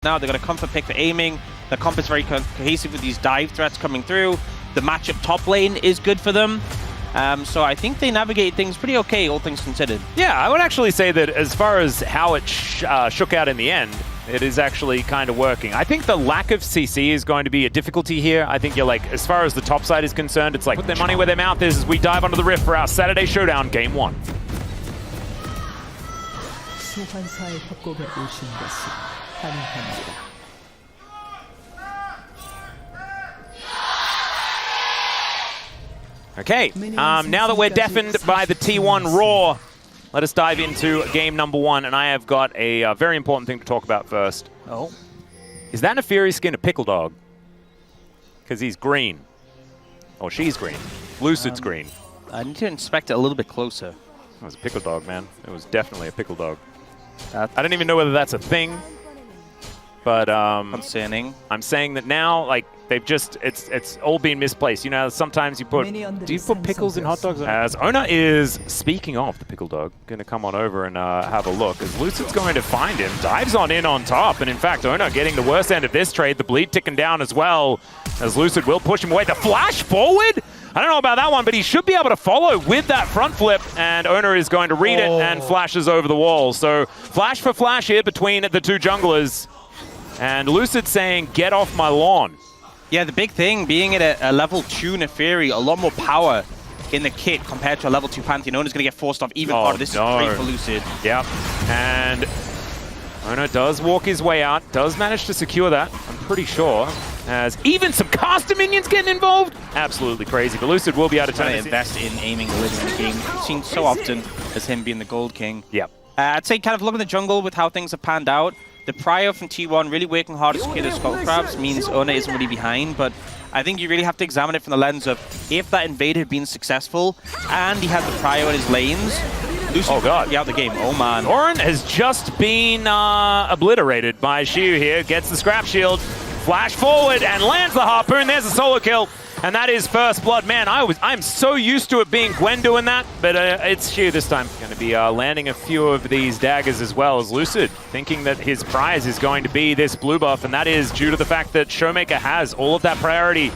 Now they've got a comfort pick for aiming. The comp is very cohesive with these dive threats coming through. The matchup top lane is good for them. So I think they navigate things pretty okay, all things considered. Yeah, I would actually say that as far as how it shook out in the end, it is actually kind of working. I think the lack of CC is going to be a difficulty here. I think you're like, as far as the top side is concerned, it's like put their money where their mouth is as we dive onto the rift for our Saturday Showdown Game 1. 소환사의 협곡에 오신 것을 환영합니다. Okay, now that we're deafened by the T1 roar, let us dive into game number 1, and I have got a very important thing to talk about first. Oh. Is that Neferi skin a pickle dog? Because he's green. Or she's green. Lucid's green. I need to inspect it a little bit closer. It was a pickle dog, man. It was definitely a pickle dog. I don't even know whether that's a thing, but concerning. I'm saying that now, like, they've just, it's all been misplaced. You know, sometimes you put, do you put pickles in hot dogs? As Ona is, speaking of the pickle dog, going to come on over and have a look, as Lucid's going to find him, dives on in on top, and in fact, Ona getting the worst end of this trade, the bleed ticking down as well, as Lucid will push him away. The flash forward? I don't know about that one, but he should be able to follow with that front flip, and Ona is going to read it and flashes over the wall. So flash for flash here between the two junglers, and Lucid saying, get off my lawn. Yeah, the big thing, being at a level 2 Neferi, a lot more power in the kit compared to a level 2 Pantheon. Ona's going to get forced off even harder. This is great for Lucid. Yep, and Ona does walk his way out, does manage to secure that, I'm pretty sure. As even some caster minions getting involved. Absolutely crazy, but Lucid will be able to turn this invest in aiming the lid in the game. We've seen so often as him being the gold king. Yep. I'd say kind of look at the jungle with how things have panned out. The Prio from T1 really working hard to secure the Skull Crabs means Ona isn't really behind, but I think you really have to examine it from the lens of if that invade had been successful and he had the Prio in his lanes, Lucid would be out the game. Oh man. Oren has just been obliterated by Shu here, gets the scrap shield, flash forward and lands the harpoon. There's a solo kill. And that is first blood. Man, I'm so used to it being Gwen doing that, but it's Shu this time. Going to be landing a few of these daggers as well as Lucid, thinking that his prize is going to be this blue buff, and that is due to the fact that SHOWMAKER has all of that priority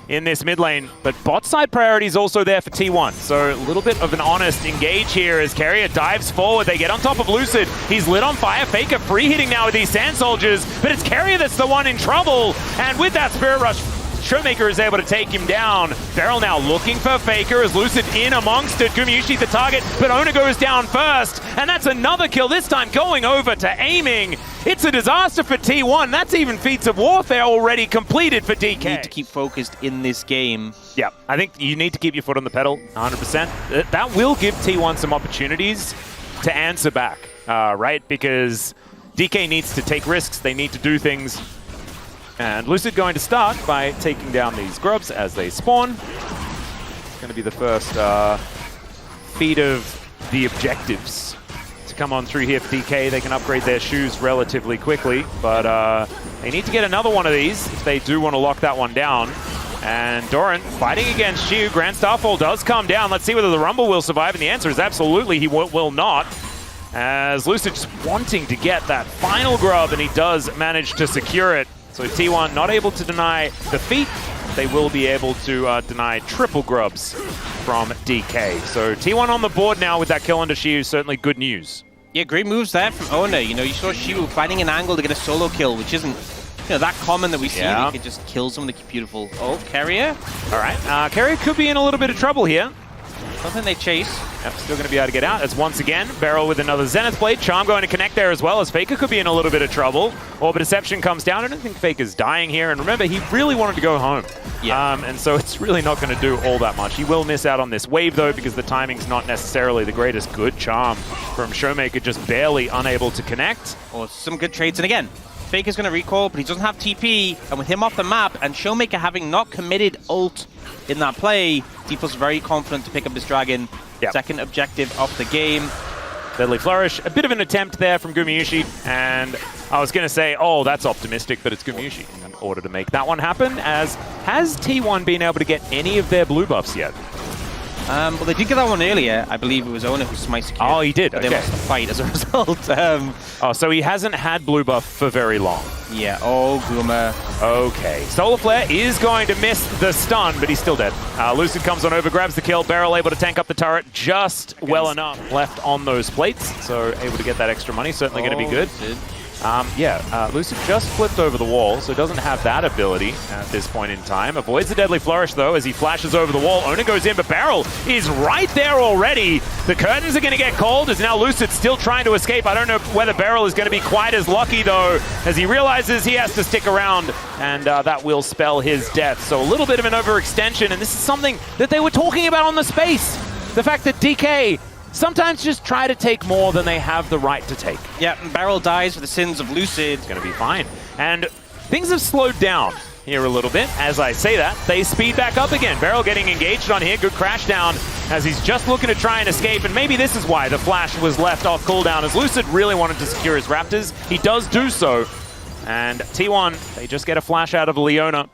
in this mid lane, but bot side priority is also there for T1. So a little bit of an honest engage here as Carrier dives forward. They get on top of Lucid. He's lit on fire. Faker free hitting now with these Sand Soldiers, but it's Carrier that's the one in trouble. And with that Spirit Rush, SHOWMAKER is able to take him down. Feral now looking for Faker as Lucid in amongst it. Gumayushi the target, but Ona goes down first. And that's another kill, this time going over to aiming. It's a disaster for T1. That's even feats of warfare already completed for DK. You need to keep focused in this game. Yeah, I think you need to keep your foot on the pedal, 100%. That will give T1 some opportunities to answer back, right? Because DK needs to take risks. They need to do things. And Lucid going to start by taking down these grubs as they spawn. It's going to be the first feed of the objectives to come on through here for DK. They can upgrade their shoes relatively quickly, but they need to get another one of these if they do want to lock that one down. And Doran fighting against Shu. Grand Starfall does come down. Let's see whether the Rumble will survive, and the answer is absolutely he will not. As Lucid just wanting to get that final grub, and he does manage to secure it. So T1 not able to deny the feat. They will be able to deny triple grubs from DK. So T1 on the board now with that kill under Shu, certainly good news. Yeah, great moves there from Ona. You know, you saw Shu finding an angle to get a solo kill, which isn't that common that we see. Yeah. He can just kill someone with beautiful. Oh, Carrier. All right, Carrier could be in a little bit of trouble here. Something they chase. Yep, still going to be able to get out as once again, Beryl with another Zenith Blade. Charm going to connect there as well as Faker could be in a little bit of trouble. Orbit Deception comes down. I don't think Faker's dying here. And remember, he really wanted to go home. Yeah. And so it's really not going to do all that much. He will miss out on this wave though because the timing's not necessarily the greatest. Good Charm from SHOWMAKER, just barely unable to connect. Oh, some good trades. And again, Faker's going to recall, but he doesn't have TP. And with him off the map and SHOWMAKER having not committed ult in that play, DPLUS very confident to pick up this dragon. Yep. Second objective of the game. Deadly Flourish. A bit of an attempt there from Gumayushi. And I was going to say, oh, that's optimistic, but it's Gumayushi in order to make that one happen. As has T1 been able to get any of their blue buffs yet? Well, they did get that one earlier. I believe it was Ona who smite secured. Oh, he did. But Okay. they lost the fight as a result. Oh, so he hasn't had blue buff for very long. Yeah. Oh, Guma. Okay. Solar Flare is going to miss the stun, but he's still dead. Lucid comes on over, grabs the kill. Beryl able to tank up the turret just well enough left on those plates. So able to get that extra money. Certainly going to be good. Lucid just flipped over the wall, so doesn't have that ability at this point in time. Avoids the deadly flourish, though, as he flashes over the wall. Ona goes in, but Beryl is right there already. The curtains are going to get cold, as now Lucid still trying to escape. I don't know whether Beryl is going to be quite as lucky, though, as he realizes he has to stick around, and that will spell his death. So a little bit of an overextension, and this is something that they were talking about on the space. The fact that DK sometimes just try to take more than they have the right to take. Yeah, and Beryl dies for the sins of Lucid. It's going to be fine. And things have slowed down here a little bit. As I say that, they speed back up again. Beryl getting engaged on here. Good crash down as he's just looking to try and escape. And maybe this is why the flash was left off cooldown, as Lucid really wanted to secure his Raptors. He does do so. And T1, they just get a flash out of Leona.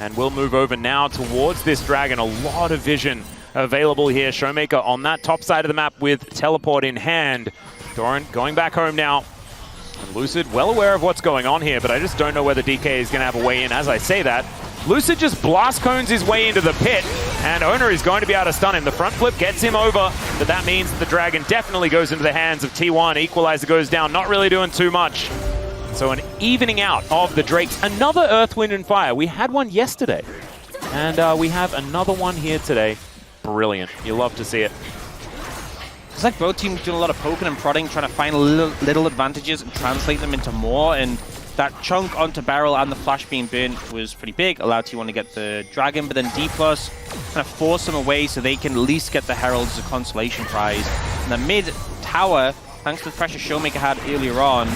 And we'll move over now towards this dragon. A lot of vision available here. Showmaker on that top side of the map with teleport in hand. Doran going back home now. And Lucid well aware of what's going on here, but I just don't know whether DK is going to have a way in. As I say that, Lucid just blast cones his way into the pit, and Ona is going to be able to stun him. The front flip gets him over, but that means the dragon definitely goes into the hands of T1. Equalizer goes down, not really doing too much. So an evening out of the Drakes. Another Earth, Wind, and Fire. We had one yesterday, and we have another one here today. Brilliant. You love to see it. It's like both teams doing a lot of poking and prodding, trying to find little advantages and translate them into more. And that chunk onto Beryl and the flash being burnt was pretty big. Allowed T1 to get the dragon, but then DPLUS kind of force them away so they can at least get the Herald as a consolation prize. And the mid tower, thanks to the pressure Showmaker had earlier on,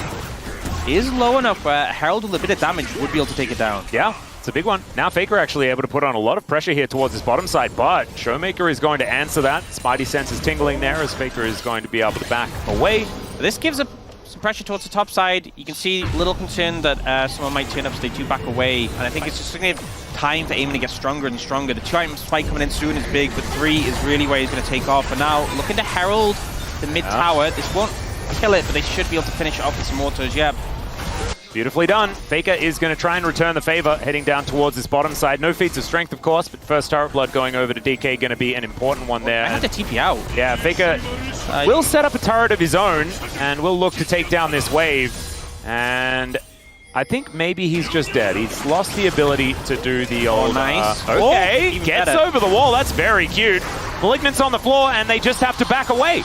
is low enough where Herald with a bit of damage would be able to take it down. Yeah. It's a big one. Now Faker actually able to put on a lot of pressure here towards his bottom side, but Showmaker is going to answer that. Spidey sense is tingling there as Faker is going to be able to back away. This gives some pressure towards the top side. You can see little concern that someone might turn up, so they do back away. And I think it's just going to have time for aiming to get stronger and stronger. The 2-item spike coming in soon is big, but 3 is really where he's going to take off. And now looking to Herald the mid tower. This won't kill it, but they should be able to finish it off with some mortars. Yeah. Beautifully done. Faker is going to try and return the favor, heading down towards his bottom side. No feats of strength, of course, but first turret blood going over to DK going to be an important one there. I have to TP out. Yeah, Faker will set up a turret of his own, and will look to take down this wave. And I think maybe he's just dead. He's lost the ability to do the old... nice. Okay, even gets better. over the wall. That's very cute. Malignant's on the floor, and they just have to back away.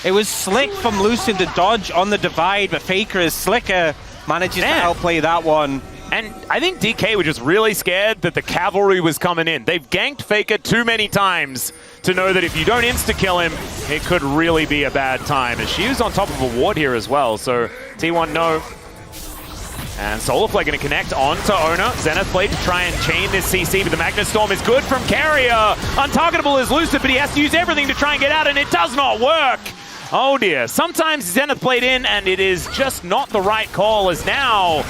It was slick from Lucid to dodge on the divide, but Faker is slicker. Manages to outplay that one. And I think DK were just really scared that the cavalry was coming in. They've ganked Faker too many times to know that if you don't insta-kill him, it could really be a bad time. And she was on top of a ward here as well, so T1 no. And Solar Flare going to connect onto Ona. Zenith Blade to try and chain this CC, but the Magnet Storm is good from Carrier. Untargetable is Lucid, but he has to use everything to try and get out, and it does not work. Oh dear, sometimes Zenith played in and it is just not the right call, as now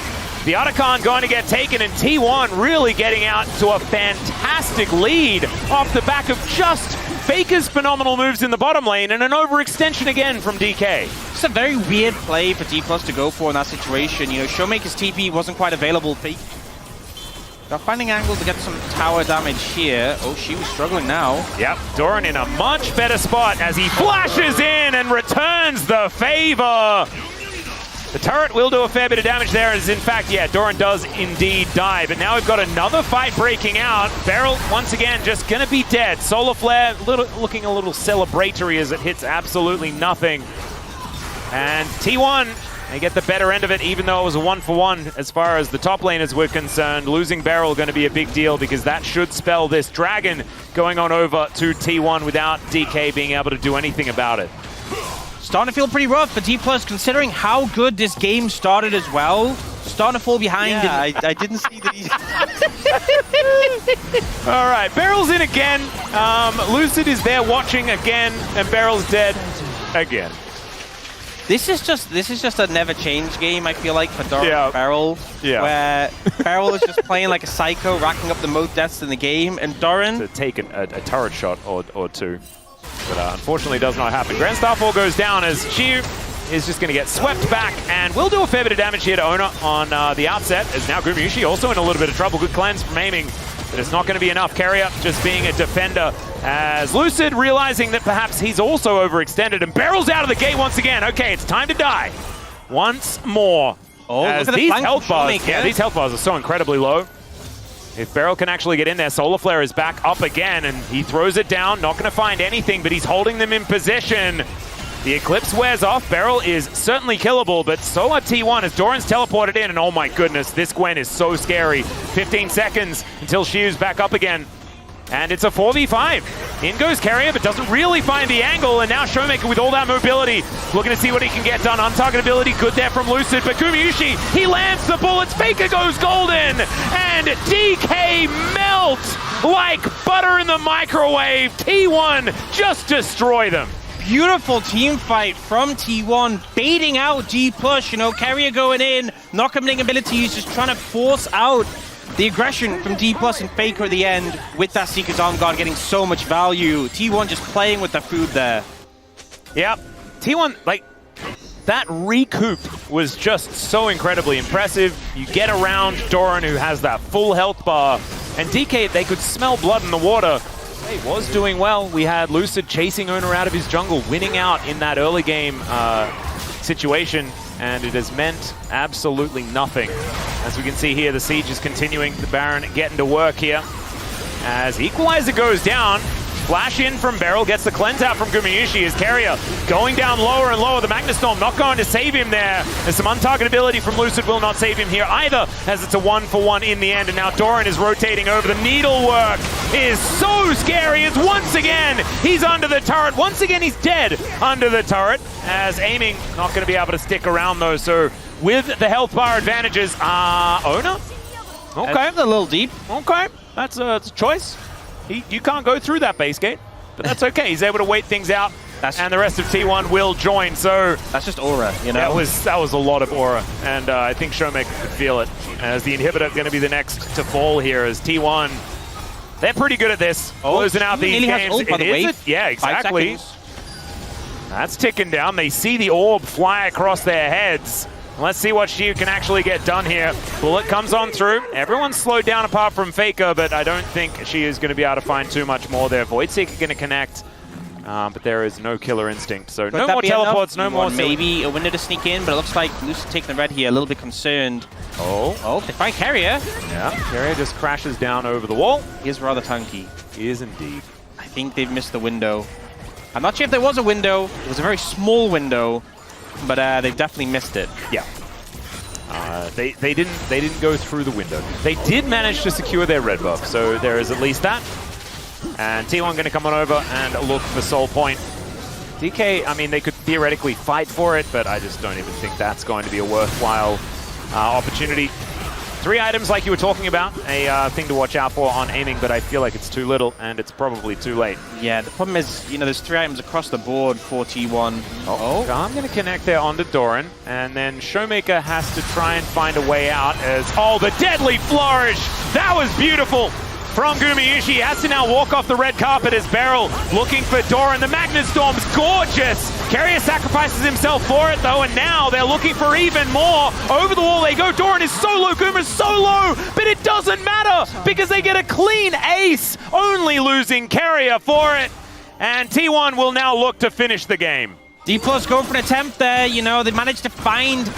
the Otacon going to get taken and T1 really getting out to a fantastic lead off the back of just Faker's phenomenal moves in the bottom lane and an overextension again from DK. It's a very weird play for DPLUS to go for in that situation. You know, Showmaker's TP wasn't quite available. They're finding angles to get some tower damage here. Oh, she was struggling now. Yep, Doran in a much better spot as he flashes in and returns the favor. The turret will do a fair bit of damage there, as in fact, yeah, Doran does indeed die. But now we've got another fight breaking out. Beryl, once again, just going to be dead. Solar Flare looking a little celebratory as it hits absolutely nothing. And T1, they get the better end of it, even though it was a 1-for-1 as far as the top laners were concerned. Losing Beryl going to be a big deal because that should spell this dragon going on over to T1 without DK being able to do anything about it. Starting to feel pretty rough for DPLUS, considering how good this game started as well. Starting to fall behind. Yeah, I didn't see that he... All right, Beryl's in again. Lucid is there watching again, and Beryl's dead again. This is just a never change game, I feel like, for Doran Yeah. and Beryl. Yeah. Where Beryl is just playing like a psycho, racking up the most deaths in the game, and Doran... To take a turret shot or two. But unfortunately does not happen. Grand Starfall goes down as Shiu is just going to get swept back, and will do a fair bit of damage here to Ona on the outset, as now Gumayushi also in a little bit of trouble. Good cleanse from aiming, but it's not going to be enough. Carrier just being a defender, as Lucid realizing that perhaps he's also overextended, and barrels out of the gate once again. Okay, it's time to die once more. Oh, as look at the these flank health from bars, Showmaker. yeah, these health bars are so incredibly low. If Beryl can actually get in there, Solar Flare is back up again, and he throws it down. Not going to find anything, but he's holding them in position. The Eclipse wears off. Beryl is certainly killable, but so are T1 as Doran's teleported in, and oh my goodness, this Gwen is so scary. 15 seconds until Shiu's back up again. And it's a 4v5. In goes Carrier, but doesn't really find the angle, and now Showmaker with all that mobility, looking to see what he can get done. Untargetability good there from Lucid, but Gumayushi, he lands the bullets. Faker goes golden, and DK melts like butter in the microwave. T1 just destroy them. Beautiful team fight from T1, baiting out DPLUS, you know, Carrier going in, not committing abilities, just trying to force out the aggression from DPLUS and Faker at the end with that Seeker's Arm Guard getting so much value. T1 just playing with the food there. Yep. T1, like, that recoup was just so incredibly impressive. You get around Doran, who has that full health bar, and DK, they could smell blood in the water. He was doing well. We had Lucid chasing Owner out of his jungle, winning out in that early game situation, and it has meant absolutely nothing. As we can see here, the siege is continuing. The Baron getting to work here. As Equalizer goes down, flash in from Beryl, gets the cleanse out from Gumayushi as Carrier going down lower and lower. The Magnastorm not going to save him there. There's some untargetability from Lucid, will not save him here either, as it's a 1-for-1 in the end. And now Doran is rotating over. The needlework is so scary as once again he's under the turret. Once again he's dead under the turret, as aiming not going to be able to stick around though. So with the health bar advantages, Ona? Okay. That's a little deep. Okay, that's a choice. You can't go through that base gate, but that's okay. He's able to wait things out, and the rest of T1 will join. So that's just aura, you know? That was a lot of aura, and I think Showmaker could feel it. As the inhibitor going to be the next to fall here, as T1, they're pretty good at this, closing out these games. Ult, by the way. Yeah, exactly. That's ticking down. They see the orb fly across their heads. Let's see what Shiu can actually get done here. Bullet comes on through. Everyone's slowed down apart from Faker, but I don't think Shiu is going to be able to find too much more there. Void Seeker going to connect, but there is no killer instinct. So no more teleports, no more. Maybe a window to sneak in, but it looks like Lucid taking the red here, a little bit concerned. Oh, they find Carrier. Yeah, Carrier just crashes down over the wall. He is rather tanky. He is indeed. I think they've missed the window. I'm not sure if there was a window. It was a very small window, but they've definitely missed it. Yeah. They didn't go through the window. They did manage to secure their red buff, so there is at least that. And T1 going to come on over and look for Soul Point. DK, I mean, they could theoretically fight for it, but I just don't even think that's going to be a worthwhile opportunity. 3 items like you were talking about, a thing to watch out for on aiming, but I feel like it's too little, and it's probably too late. Yeah, the problem is, you know, there's 3 items across the board for T1. I'm going to connect there onto Doran, and then Showmaker has to try and find a way out as, the deadly flourish! That was beautiful! From Gumayushi, he has to now walk off the red carpet as Beryl looking for Doran. The Magnastorm's gorgeous! Carrier sacrifices himself for it though, and now they're looking for even more. Over the wall they go. Doran is so low, Guma's so low, but it doesn't matter because they get a clean ace, only losing Carrier for it. And T1 will now look to finish the game. DPLUS go for an attempt there, you know, they managed to find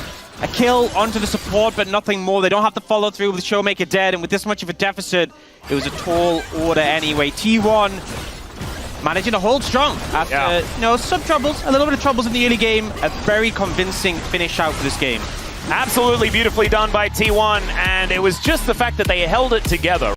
a kill onto the support, but nothing more. They don't have to follow through with Showmaker dead, and with this much of a deficit, it was a tall order anyway. T1 managing to hold strong after, you know, some troubles, a little bit of troubles in the early game. A very convincing finish out for this game. Absolutely beautifully done by T1, and it was just the fact that they held it together.